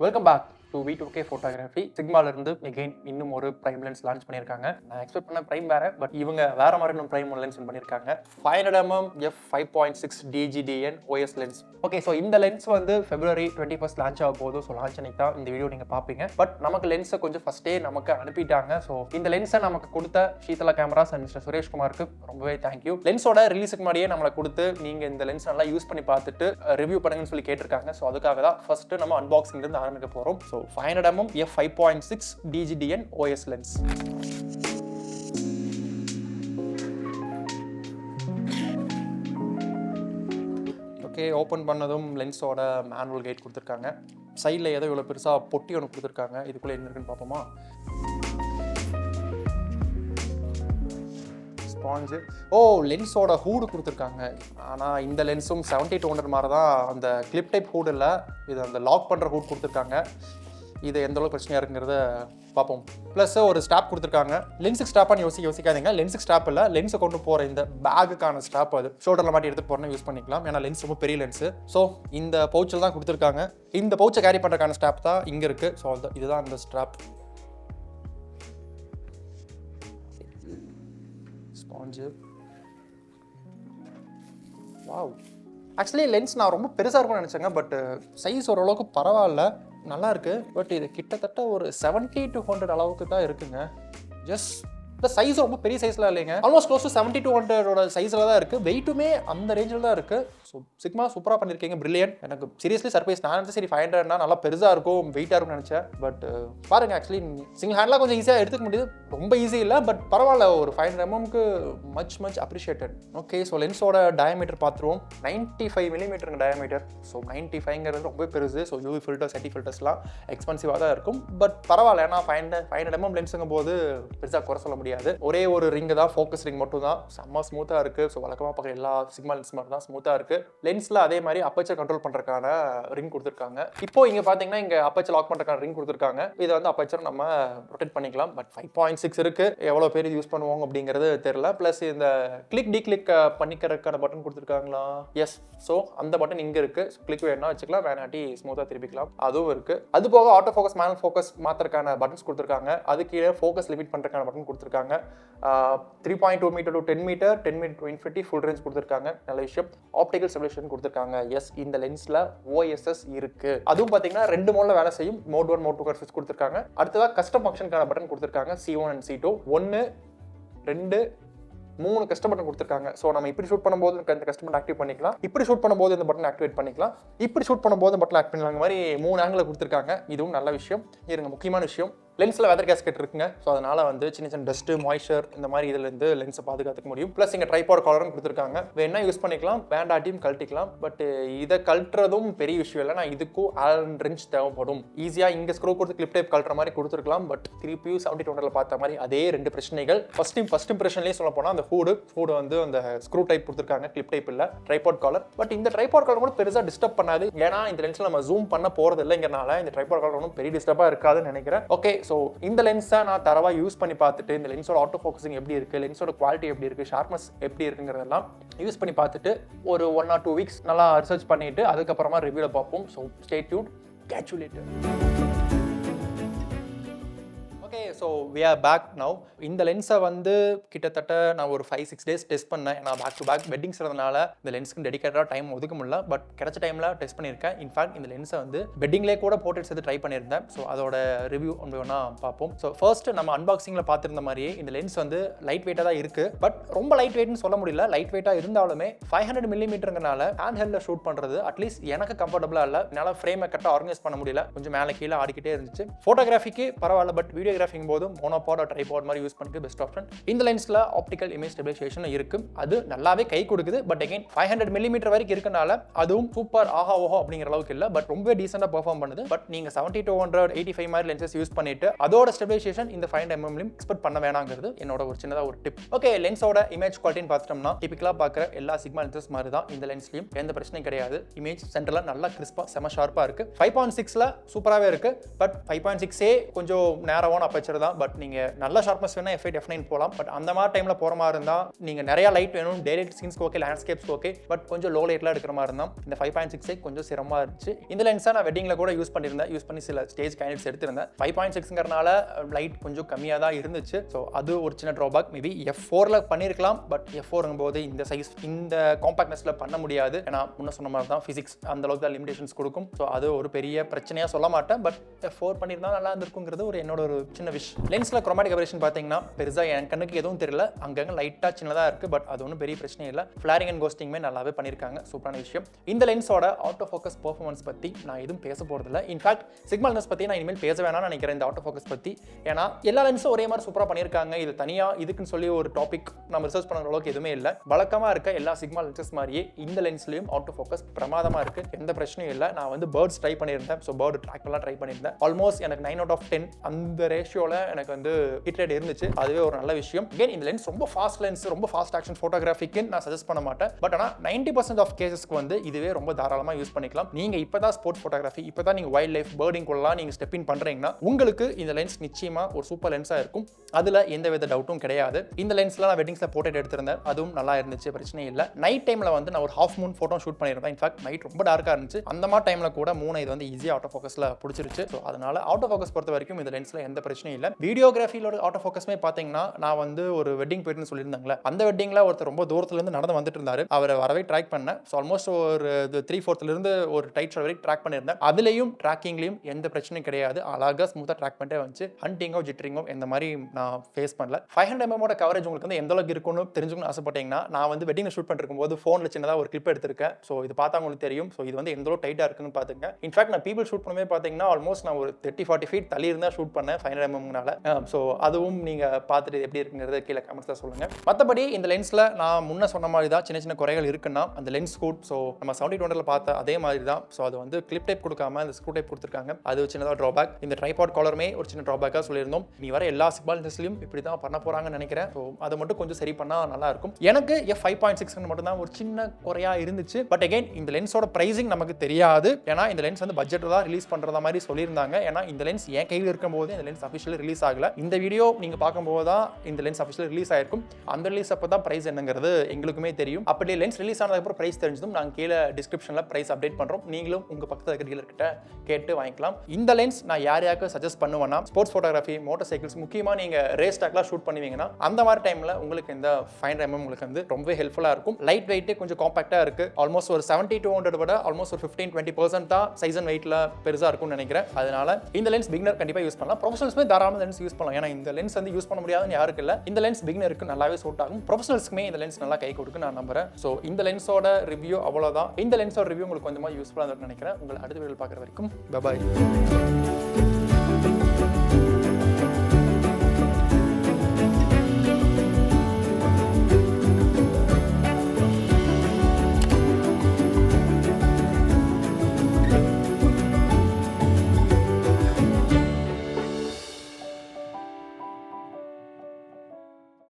Welcome back to V2K photography. சிக்மால இருந்து again இன்னும் ஒரு பிரைம் லென்ஸ் லான்ச் பண்ணியிருக்காங்க. நான் எக்ஸ்பெக்ட் பண்ண பிரைம் வேற, பட் இவங்க வேற மாதிரி இன்னும் பிரைம் லென்ஸ் பண்ணியிருக்காங்க. 500mm f5.6 DGDN OS lens. Okay, so இந்த லென்ஸ் வந்து February 21st லான்ச் ஆக போதும். ஸோ லான்ச் அன்னைக்கு தான் இந்த வீடியோ நீங்கள் பார்ப்பீங்க. பட் நமக்கு லென்ஸை கொஞ்சம் ஃபஸ்ட்டே நமக்கு அனுப்பிட்டாங்க. ஸோ இந்த லென்ஸை நமக்கு கொடுத்த ஷீதலா கேமராஸ் அண்ட் மிஸ்டர் சுரேஷ்குமாருக்கு ரொம்பவே தேங்க்யூ. லென்ஸோட ரிலீஸுக்கு முன்னாடியே நம்மளை கொடுத்து நீங்கள் இந்த லென்ஸ் நல்லா யூஸ் பண்ணி பார்த்துட்டு ரிவ்யூ பண்ணுங்கன்னு சொல்லி கேட்டிருக்காங்க. ஸோ அதுக்காக தான் ஃபர்ஸ்ட் நம்ம அன்பாக்சிங் இருந்து ஆரம்பிக்க போகிறோம். So 500mm f5.6 DGDN OS lens. Okay, open பண்ணதும் லென்ஸோட மேனுவல் கைட் கொடுத்துருக்காங்க. சைடில் ஏதோ இவ்வளோ பெருசாக பொட்டி ஒன்று கொடுத்துருக்காங்க. இதுக்குள்ளே என்ன இருக்குன்னு பார்ப்போமா? ஸ்பாஞ்சு. ஓ, லென்ஸோட ஹூடு கொடுத்துருக்காங்க. ஆனால் இந்த லென்ஸும் 70-200 மாதிரி தான். அந்த கிளிப் டைப் ஹூட் இல்லை, இது அந்த லாக் பண்ணுற ஹூட் கொடுத்துருக்காங்க. இது எந்த அளவுக்கு பிரச்சனையாக இருக்குங்கிறத பார்ப்போம். ப்ளஸ் ஒரு ஸ்டாப் கொடுத்துருக்காங்க. லென்ஸுக்கு ஸ்டாப்பான்னு யோசிக்காதீங்க. லென்ஸுக்கு ஸ்டாப் இல்லை, லென்ஸை கொண்டு போகிற இந்த பேக்குக்கான ஸ்டாப். அது ஷோல்டரில் மாட்டி எடுத்து போகிறோன்னா யூஸ் பண்ணிக்கலாம். ஏன்னா லென்ஸ் ரொம்ப பெரிய லென்ஸு. ஸோ இந்த பவுச்சில் தான் கொடுத்துருக்காங்க. இந்த பவுச்சை கேரி பண்ணுறதுக்கான ஸ்டாப் தான் இங்கே இருக்குது. ஸோ இதுதான் அந்த stop. Sponge. Wow, actually lens நான் ரொம்ப பெருசாக இருக்கும்னு நினச்சேங்க. பட் சைஸ் ஓரளவுக்கு பரவாயில்ல, நல்லா இருக்கு. பட் இது கிட்டத்தட்ட ஒரு 70-100 அளவுக்கு தான் இருக்குங்க. ஜஸ்ட் இந்த சைஸ் ரொம்ப பெரிய சைஸ்லாம் இல்லைங்க. ஆல்மோஸ்ட் க்ளோஸ் டு 70-100 சைஸில் தான் இருக்குது. வெயிட்டுமே அந்த ரேஞ்சில் தான் இருக்குது. ஸோ சிக்மா சூப்பராக பண்ணியிருக்கீங்க, பிரில்லியன்ட். எனக்கு சீரியஸ்லி சர்ப்ரைஸ். நான் நினச்சேன் சரி 500னா நல்லா பெருசாக இருக்கும், வெயிட்டாக இருக்கும்னு நினச்சேன். பட் பாருங்க, ஆக்சுவலி சிங்கிள் ஹேண்ட்லாம் கொஞ்சம் ஈஸியாக எடுத்துக்க முடியுது. ரொம்ப ஈஸி இல்லை, பட் பரவாயில்ல. ஒரு 500mmக்கு மச் அப்ரிஷியேட்டட். ஓகே, ஸோ லென்ஸோட டயமீட்டர் பார்த்துருவோம். 95mm diameter. ஸோ 95ங்கிறது ரொம்ப பெருசு. ஸோ யூவி ஃபில்டர்ஸ், செட்டி ஃபில்டர்ஸ்லாம் எக்ஸ்பென்சிவாக தான் இருக்கும். பட் பரவாயில்ல, ஏன்னா 500mm லென்ஸுங்கும் போது பெருசாக குறை சொல்ல முடியாது. ஒரே ஒரு ரிங்கு தான், ஃபோக்கஸ் ரிங் மட்டும் தான். செம்ம ஸ்மூத்தாக இருக்குது. ஸோ வழக்கமாக பார்க்குற எல்லா சிக்மா லென்ஸ் மாதிரி தான் ஸ்மூத்தாக இருக்குது. லென்ஸில் அதே மாதிரி அப்பச்சர் கண்ட்ரோல் பண்ணுறதுக்கான ரிங் கொடுத்துருக்காங்க. இப்போ இங்கே பார்த்தீங்கன்னா இங்கே அப்பச்சர் லாக் பண்ணுறதுக்கான ரிங் கொடுத்துருக்காங்க. இதை வந்து அப்பச்சர் நம்ம ரொட்டேட் பண்ணிக்கலாம். பட் 5.6 இருக்குது. எவ்வளோ பேர் யூஸ் பண்ணுவாங்க அப்படிங்கிறது தெரியல. ப்ளஸ் இந்த கிளிக் கிளிக் பண்ணிக்கிறதுக்கான பட்டன் கொடுத்துருக்காங்களா? எஸ். ஸோ அந்த பட்டன் இங்கே இருக்குது. கிளிக் வேணா வச்சுக்கலாம், வேணாட்டி ஸ்மூத்தாக திருப்பிக்கலாம், அதுவும் இருக்குது. அது போக ஆட்டோ ஃபோக்கஸ், மேனுவல் ஃபோக்கஸ் மாற்றுறதுக்கான பட்டன்ஸ் கொடுத்துருக்காங்க. அது கீழே ஃபோக்கஸ் லிமிட் பண்ணுறதுக்கான பட்டன் கொடுத்துருக்காங்க. 3.2 metre to 10 metre, 10 metre to infinity full range கொடுத்துருக்காங்க. நல்ல விஷயம். ஆப்டிகல் ஸ்டெபிலைசேஷன் கொடுத்துருக்காங்க. எஸ், இந்த லென்ஸ்ல OSS இருக்கு. அதுவும் பார்த்தீங்கன்னா 2 மோட்ல வேலை செய்யும். மோட் 1, மோட் 2 ஸ்விட்ச் கொடுத்துருக்காங்க. அடுத்ததாக கஸ்டம் ஃபங்க்ஷனுக்கான பட்டன் கொடுத்துருக்காங்க. C1 and C2. 1, 2, 3 custom button கொடுத்துருக்காங்க. ஸோ நம்ம இப்படி ஷூட் பண்ணும்போது இந்த கஸ்டம் பட்டன் ஆக்டிவேட் பண்ணிக்கலாம். இப்படி ஷூட் பண்ணும்போது இந்த பட்டன் ஆக்டிவேட் பண்ணிக்கலாம். இப்படி ஷூட் பண்ணும்போது பட்டன் ஆக்டிவேட் பண்ணலாம். மாதிரி 3 ஆங்கிள் கொடுத்துருக்காங்க. இதுவும் நல்ல விஷயம். இருங்க, முக்கியமான விஷயம், லென்ஸில் வெதர் கேஸ்கெட் இருக்குங்க. ஸோ அதனால் வந்து சின்ன டஸ்ட்டு, மாய்ஸ்சர் இந்த மாதிரி இதுலேருந்து லென்ஸை பாதுகாத்துக்க முடியும். ப்ளஸ் இங்கே ட்ரைபாட் காலரும் கொடுத்துருக்காங்க. வேணா யூஸ் பண்ணிக்கலாம், வேண்டாட்டியும் கழட்டிக்கலாம். பட் இதை கழட்டுறதும் பெரிய விஷயம் இல்லை. நான் இதுக்கும் ஆலன் ரெஞ்ச் தேவைப்படும். ஈஸியாக இங்கே ஸ்க்ரூ கொடுத்து கிளிப் டைப் கழட்டுற மாதிரி கொடுத்துருக்கலாம். பட் திருப்பியும் 70-200 பார்த்த மாதிரி அதே 2 பிரச்சனைகள். ஃபர்ஸ்ட் இம்ப்ரெஷன்லேயே சொல்ல போனால் அந்த ஃபூடு வந்து அந்த ஸ்க்ரூ டைப் கொடுத்துருக்காங்க, கிளிப் டைப் இல்லை, ட்ரைபாட் காலர். பட் இந்த ட்ரைபாட் காலர் கூட பெருசாக டிஸ்டர்ப் பண்ணாது. ஏன்னா இந்த லென்ஸில் நம்ம ஜூம் பண்ண போகிறது இல்லைங்கிறனால இந்த ட்ரைபாட் காலர் ஒன்றும் பெரிய டிஸ்டர்பாக இருக்காதுன்னு நினைக்கிறேன். ஓகே, ஸோ இந்த லென்ஸை நான் தரவா யூஸ் பண்ணி பார்த்துட்டு இந்த லென்ஸோட ஆட்டோ ஃபோக்கஸிங் எப்படி இருக்குது, லென்ஸோட குவாலிட்டி எப்படி இருக்குது, ஷார்ப்னஸ் எப்படி இருக்குங்கிறதெல்லாம் யூஸ் பண்ணி பார்த்துட்டு ஒரு 1 or 2 வீக்ஸ் நல்லா ரிசர்ச் பண்ணிட்டு அதுக்கப்புறமா ரிவ்யூவில் பார்ப்போம். So stay tuned. Catch you later. Okay, so we are back now. இந்த லென்ஸை வந்து கிட்டத்தட்ட நான் ஒரு 5-6 days டெஸ்ட் பண்ணேன். நான் பேக் டு பேக் வெட்டிங்ஸ் இருந்தனால இந்த லென்ஸுக்கு டெடிகேட்டடாக டைம் ஒதுக்க முடியல. பட் கிடைச்ச டைமில் டெஸ்ட் பண்ணியிருக்கேன். இன்ஃபேக்ட் இந்த லென்ஸை வந்து பெட்டிங்லேயே கூட போர்ட்ரேட்ஸ் எடுத்து ட்ரை பண்ணியிருந்தேன். ஸோ அதோட ரிவ்யூ ஒன்று வேணா பார்ப்போம். ஸோ ஃபர்ஸ்ட் நம்ம அன்பாக்சிங்கில் பார்த்துருந்த மாதிரியே இந்த லென்ஸ் வந்து லைட் வெயிட்டாக தான் இருக்குது. பட் ரொம்ப லைட் வெயிட்னு சொல்ல முடியல. லைட் வெயிட்டாக இருந்தாலுமே 500mm ஹேண்ட் ஹெல்டில் ஷூட் பண்ணுறது அட்லீஸ்ட் எனக்கு கம்ஃபர்டபுளாக இல்லை. என்னால் ஃப்ரேமை கரெக்டாக ஆர்கனைஸ் பண்ண முடியல. கொஞ்சம் மேலே கீழே ஆடிக்கிட்டே இருந்துச்சு. ஃபோட்டோகிராஃபிக்கு பரவாயில்ல, பட் வீடியோகிராஃபிங் போது மோனோபாட் ட்ரைபாட் மாதிரி யூஸ் பண்ணிட்டு பெஸ்ட் ஆப்ஷன். இந்த லென்ஸ்ல ஆப்டிகல் இமேஜ் ஸ்டெபிலைசேஷன் இருக்கு. அது நல்லாவே கை கொடுக்குது. பட் அகைன் 500mm வரைக்கும் இருக்கனால அதுவும் சூப்பர் ஆஹா ஓஹோ அப்படிங்கிற அளவுக்கு இல்லை. பட் ரொம்ப டீசெண்டாக பெர்ஃபார்ம் பண்ணுது. பட் நீங்க 70-100, 85 மாதிரி லென்சஸ் யூஸ் பண்ணிட்டு அதோட ஸ்டெபிலைசேஷன் இந்த 500mm எக்ஸ்பெக்ட் பண்ண வேணாங்கிறது என்னோட ஒரு சின்னதா ஒரு டிப். ஓகே, லென்ஸோட இமேஜ் குவாலிட்டின்னு பார்த்துட்டோம்னா டிபிக்கலா பார்க்குற எல்லா சிக்மா லென்சஸ் மாதிரி தான் இந்த லென்ஸ்லயும் எந்த பிரச்சனையும் கிடையாது. இமேஜ் சென்டர்ல நல்லா கிறிஸ்பா செம ஷார்ப்பா இருக்கு. 5.6ல சூப்பராகவே இருக்கு. பட் 5.6 கொஞ்சம் நேரமான அப்பச்சர் தான். பட் நீங்கள் நல்ல ஷார்ப்னஸ் வேணா f8 போகலாம். பட் அந்த மாதிரி டைமில் போகிற மாதிரி இருந்தால் நீங்கள் நிறைய லைட் வேணும், டே லைட் சீன்ஸ்க்கு ஓகே, லேண்ட்ஸ்கேப்ஸ்க்கு ஓகே, பட் கொஞ்சம் லோ லைட்லாம் எடுக்கிற மாதிரி இருந்தால் இந்த 5.6 கொஞ்சம் சிரமமாக இருந்துச்சு. இந்த லென்ஸை நான் வெட்டிங்கில் கூட யூஸ் பண்ணி சில ஸ்டேஜ் கேண்டிட்ஸ் எடுத்திருந்தேன். 5.6ங்கிறனால லைட் கொஞ்சம் கம்மியாக தான் இருந்துச்சு. ஸோ அது ஒரு சின்ன ட்ராபேக். மேபி f4ல பண்ணியிருக்கலாம். பட் f4ங்கும் போது இந்த சைஸ் இந்த காம்பாக்ட்னஸ்ல பண்ண முடியாது. ஏன்னா முன்ன சொன்ன மாதிரி தான் ஃபிசிக்ஸ் அந்த அளவுக்கு தான் லிமிடேஷன்ஸ் கொடுக்கும். ஸோ அது ஒரு பெரிய பிரச்சனையாக சொல்ல மாட்டேன். பட் f4 பண்ணியிருந்தா நல்லா இருந்திருக்குங்கிறது என்னோட ஒரு சின்ன விஷ். லென்ஸில் குரோமாட்டிக் அபரேஷன் பார்த்தீங்கன்னா பெருசாக என் கண்ணுக்கு எதுவும் தெரியல. அங்கங்கே லைட்டாக சின்னதாக இருக்குது. பட் அது ஒன்றும் பெரிய பிரச்சனை இல்லை. ஃபிளாரிங் அண்ட் கோஸ்டிங்குமே நல்லாவே பண்ணியிருக்காங்க. சூப்பரான விஷயம். இந்த லென்ஸோட ஆட்டோ ஃபோக்கஸ் பெர்ஃபார்மன்ஸ் பற்றி நான் எதுவும் பேச போகிறதில்ல. இன்ஃபேக்ட் சிக்மா லென்ஸ் பற்றி நான் இனிமேல் பேச வேணாம்னு நினைக்கிறேன் இந்த ஆட்டோ ஃபோக்கஸ் பற்றி. ஏன்னா எல்லா லென்ஸும் ஒரே மாதிரி சூப்பராக பண்ணியிருக்காங்க. இது தனியாக இதுக்குன்னு சொல்லி ஒரு டாபிக் நம்ம ரிசர்ச் பண்ணுற அளவுக்கு எதுவுமே இல்லை. வழக்கமாக இருக்க எல்லா சிக்மா லென்சஸ் மாதிரியே இந்த லென்ஸ்லையும் ஆட்டோ ஃபோக்கஸ் பிரமாதமாக இருக்குது. எந்த பிரச்சனையும் இல்லை. நான் வந்து பேர்ட்ஸ் ட்ரை பண்ணியிருந்தேன். ஸோ பேர்டு ட்ராக்லாம் ட்ரை பண்ணியிருந்தேன். ஆல்மோஸ்ட் எனக்கு 9/10 அந்த ரேஷியோவில் எனக்கு வந்து ஹிட் ரேட் இருந்துச்சு. அதுவே ஒரு நல்ல விஷயம். again இந்த லென்ஸ் ரொம்ப ஃபாஸ்ட் லென்ஸ், ரொம்ப ஃபாஸ்ட் ஆக்ஷன் ஃபோட்டோகிராஃபிக்கு நான் சஜஸ்ட் பண்ண மாட்டேன். பட் ஆனால் 90% ஆஃப் கேசஸ்க்கு வந்து இதுவே ரொம்ப தாராளமாக யூஸ் பண்ணிக்கலாம். நீங்கள் இப்போ தான் ஸ்போர்ட்ஸ் ஃபோட்டோகிராஃபி, இப்போ தான் நீங்கள் வைல்ட் லைஃப் பேர்டிங்குள்ளலாம் நீங்கள் ஸ்டெப் இன் பண்ணுறீங்கன்னா உங்களுக்கு இந்த லென்ஸ் நிச்சயமாக ஒரு சூப்பர் லென்ஸாக இருக்கும். அதில் எந்த வித டவுட்டும் கிடையாது. இந்த லென்ஸில் நான் வெட்டிங்ஸில் போட்டோ எடுத்திருந்தேன். அதுவும் நல்லா இருந்துச்சு, பிரச்சனை இல்லை. நைட் டைமில் வந்து நான் ஒரு ஹாஃப் மூன் ஃபோட்டோ ஷூட் பண்ணியிருந்தேன். இன்ஃபேக்ட் நைட் ரொம்ப டார்க்காக இருந்துச்சு. அந்த மாதிரி டைமில் கூட மூணு இது வந்து ஈஸியாக ஆட்டோ ஃபோக்கஸில் பிடிச்சிருச்சு. ஸோ அதனால ஆட்டோ ஃபோக்கஸ் பொறுத்த வரைக்கும் இந்த லென்ஸில் எந்த பிரச்சனையும் இல்லை. வீடியோகிராஃபியோட ஆட்டோ ஃபோக்கஸ்மே பார்த்தீங்கன்னா நான் வந்து ஒரு வெட்டிங் போயிட்டுன்னு சொல்லியிருந்தாங்களே, அந்த வெட்டிங்கில் ஒருத்தர் ரொம்ப தூரத்துலேருந்து நடந்து வந்துட்டு இருந்தார். அவரை வரவே ட்ராக் பண்ணேன். ஸோ ஆல்மோஸ்ட் ஒரு 3/4 ஒரு டைட் ஷாட் வரைக்கும் ட்ராக் பண்ணியிருந்தேன். அதுலேயும் ட்ராக்கிங்லேயும் எந்த பிரச்சனையும் கிடையாது. அழகாக ஸ்மூத்தாக ட்ராக் பண்ணிட்டே வந்துச்சு. ஹண்டிங்கோ ஜிட்டரிங்கோ இந்த மாதிரி நான் ஃபேஸ் பண்ணல. 500 mm கவரேஜ் உங்களுக்கு வந்து எந்த அளவுக்கு இருக்குன்னு தெரிஞ்சுக்கணும்னு ஆசைப்பட்டீங்கன்னா நான் வந்து வெட்டிங் ஷூட் பண்ணிருக்கும் போது ஃபோனில் சின்னதாக ஒரு கிளிப் எடுத்திருக்கேன். ஸோ இது பார்த்தா உங்களுக்கு தெரியும். ஸோ இது வந்து எந்த அளவுக்கு டைட்டாக இருக்குன்னு பார்த்துங்க. இன்ஃபேக்ட் நான் பீப்பிள் ஷூட் பண்ணுமே பார்த்தீங்கன்னா ஆல்மோஸ்ட் நான் ஒரு 30-40 feet தள்ளி இருந்தால் ஷூட் பண்ணேன் 500 mmனால. ஸோ அதுவும் நீங்கள் பார்த்துட்டு எப்படி இருக்குங்கிறது கீழே கமெண்ட்ஸில் சொல்லுங்கள். மற்றபடி இந்த லென்ஸில் நான் முன்ன சொன்ன மாதிரி தான் சின்ன சின்ன குறைகள் இருக்குன்னா அந்த லென்ஸ் ஸ்கூட். ஸோ நம்ம 70-20 பார்த்த அதே மாதிரி தான். ஸோ அது வந்து கிளிப் டைப் கொடுக்காம இந்த ஸ்க்ரூ டைப் கொடுத்துருக்காங்க. அது சின்னதாக ட்ராபேக். இந்த ட்ரைபாட் காலருமே ஒரு சின்ன ட்ராபேக்காக சொல்லியிருந்தோம். நீ வர எல்லா சிக்மா லென்ஸ்லையும் இப்படி தான் பண்ண போகிறாங்கன்னு நினைக்கிறேன். ஸோ அதை மட்டும் கொஞ்சம் சரி பண்ணால் நல்லா இருக்கும். எனக்கு f5.6 மட்டும் தான் ஒரு சின்ன குறையா இருந்துச்சு. பட் அகைன் இந்த லென்ஸோட பிரைசிங் நமக்கு தெரியாது. ஏன்னா இந்த லென்ஸ் வந்து பட்ஜெட்டில் தான் ரிலீஸ் பண்ணுறதா மாதிரி சொல்லியிருந்தாங்க. ஏன்னா இந்த லென்ஸ் என் கையில் இருக்கும்போது இந்த லென்ஸ் அஃபிஷியலி ரிலீஸ் ஆகல. இந்த வீடியோ நீங்கள் பார்க்கும்போது தான் இந்த லென்ஸ் அஃபிஷியலி ரிலீஸ் ஆயிருக்கும். அந்த ரிலீஸ் அப்போ தான் பிரைஸ் என்னங்கிறது எங்களுக்குமே தெரியும். அப்படி லென்ஸ் ரிலீஸ் ஆனதுக்கப்புறம் பிரைஸ் தெரிஞ்சதும் நாங்கள் கீழே டிஸ்கிரிப்ஷனில் பிரைஸ் அப்டேட் பண்ணுறோம். நீங்களும் உங்கள் பக்கத்தில் இருக்கிற டீலர்கிட்ட கேட்டு வாங்கிக்கலாம். இந்த லென்ஸ் நான் யார் யாருக்கு சஜஸ்ட் பண்ணுவேன்னா ஸ்போர்ட்ஸ் ஃபோட்டோகிராஃபி, மோட்டார் சைக்கிள்ஸ், முக்கியமாக நீங்கள் ரேஸ் ட்ராக்லாம் ஷூட் பண்ணுவீங்கன்னா அந்த மாதிரி டைமில் உங்களுக்கு இந்த 500 mm உங்களுக்கு வந்து ரொம்ப ஹெல்ப்ஃபுல்லாக இருக்கும். லைட் வெயிட் கொஞ்சம் காம்பாக்டாக இருக்குது. ஆல்மோஸ்ட் ஒரு 70-100 விட ஆல்மோஸ்ட் ஒரு 15-20% தான் சைஸ் அண்ட் வெயிட்டில் பெருசாக இருக்கும்னு நினைக்கிறேன். அதனால இந்த லென்ஸ் பிகினர் கண்டிப்பாக யூஸ் பண்ணலாம். ப்ரொஃபஷனல்ஸ்மே தாராளமாக லென்ஸ் யூஸ் பண்ணலாம். ஏன்னா இந்த லென்ஸ் வந்து யூஸ் பண்ண முடியாதுன்னு யாருக்கு இல்லை. இந்த லென்ஸ் பிகினருக்கு நல்லாவே சூட் ஆகும். ப்ரொஃபஷனல்ஸ்க்குமே இந்த லென்ஸ் நல்லா கை கொடுக்கு நான் நம்புறேன். ஸோ இந்த லென்ஸோட ரிவ்யூ அவ்வளோதான். இந்த லென்ஸோட ரிவ்யூ உங்களுக்கு கொஞ்சமாக யூஸ்ஃபுல்லாக இருக்கும்னு நினைக்கிறேன். உங்களை அடுத்த வீடியோவில் பார்க்குற வரைக்கும் பை.